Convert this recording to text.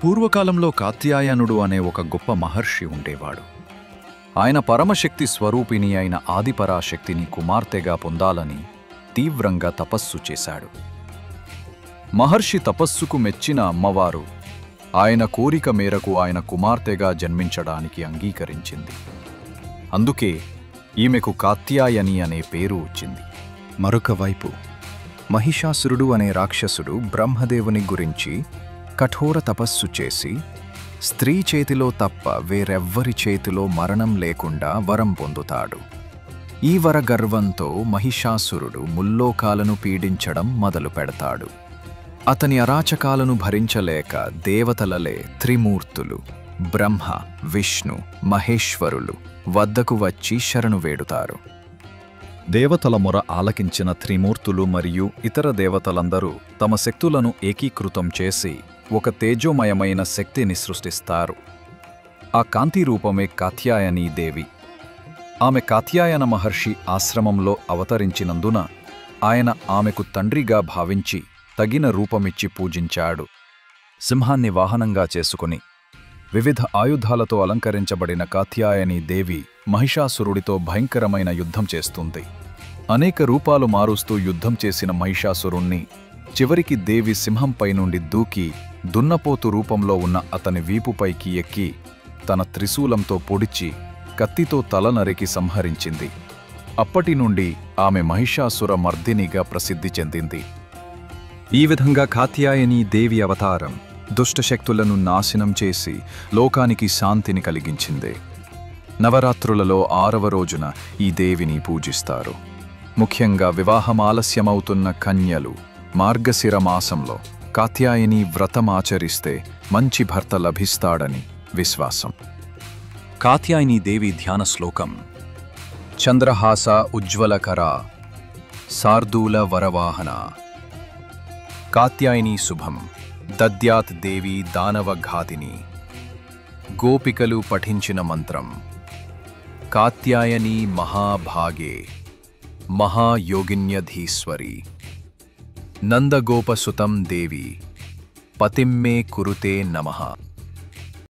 పూర్వకాలంలో కాత్యాయనుడు అనే ఒక గొప్ప మహర్షి ఉండేవాడు. ఆయన పరమశక్తి స్వరూపిణి అయిన ఆదిపరాశక్తిని కుమార్తెగా పొందాలని తీవ్రంగా తపస్సు చేశాడు. మహర్షి తపస్సుకు మెచ్చిన అమ్మవారు ఆయన కోరిక మేరకు ఆయన కుమార్తెగా జన్మించడానికి అంగీకరించింది. అందుకే ఈమెకు కాత్యాయని అనే పేరు వచ్చింది. మరొక వైపు మహిషాసురుడు అనే రాక్షసుడు బ్రహ్మదేవుని గురించి కఠోర తపస్సు చేసి స్త్రీ చేతిలో తప్ప వేరెవ్వరి చేతిలో మరణం లేకుండా వరం పొందుతాడు. ఈ వర గర్వంతో మహిషాసురుడు ముల్లోకాలను పీడించడం మొదలు పెడతాడు. అతని అరాచకాలను భరించలేక దేవతలలే త్రిమూర్తులు బ్రహ్మ, విష్ణు, మహేశ్వరులు వద్దకు వచ్చి శరణు వేడుతారు. దేవతల మొర ఆలకించిన త్రిమూర్తులు మరియు ఇతర దేవతలందరూ తమ శక్తులను ఏకీకృతం చేసి ఒక తేజోమయమైన శక్తిని సృష్టిస్తారు. ఆ కాంతి రూపమే కాత్యాయనీ దేవి. ఆమె కాత్యాయన మహర్షి ఆశ్రమంలో అవతరించినందున ఆయన ఆమెకు తండ్రిగా భావించి తగిన రూపమిచ్చి పూజించాడు. సింహాన్ని వాహనంగా చేసుకుని వివిధ ఆయుధాలతో అలంకరించబడిన కాత్యాయనీ దేవి మహిషాసురుడితో భయంకరమైన యుద్ధం చేస్తుంది. అనేక రూపాలు మారుస్తూ యుద్ధం చేసిన మహిషాసురుణ్ణి చివరికి దేవి సింహంపై నుండి దూకి దున్నపోతు రూపంలో ఉన్న అతని వీపుపైకి ఎక్కి తన త్రిశూలంతో పొడిచి కత్తితో తల నరికి సంహరించింది. అప్పటి నుండి ఆమె మహిషాసుర మర్దినిగా ప్రసిద్ధి చెందింది. ఈ విధంగా కాత్యాయనీ దేవి అవతారం దుష్టశక్తులను నాశనం చేసి లోకానికి శాంతిని కలిగించింది. నవరాత్రులలో 6వ రోజున ఈ దేవిని పూజిస్తారు. ముఖ్యంగా వివాహం ఆలస్యమవుతున్న కన్యలు మార్గశిర మాసంలో కాత్యాయనీ వ్రతం ఆచరిస్తే మంచి భర్త లభిస్తాడని విశ్వాసం. కాత్యాయనీ దేవి ధ్యాన శ్లోకం: చంద్రహాస ఉజ్వలకర శార్దూల వరవాహన కాత్యాయనీ శుభం దద్యాత్ దేవి దానవఘాతిని. గోపికలు పఠించిన మంత్రం: కాత్యాయనీ మహాభాగే మహాయోగిన్యధీశ్వరి నందగోపసుతం దేవి పతిం మే కురుతే నమః.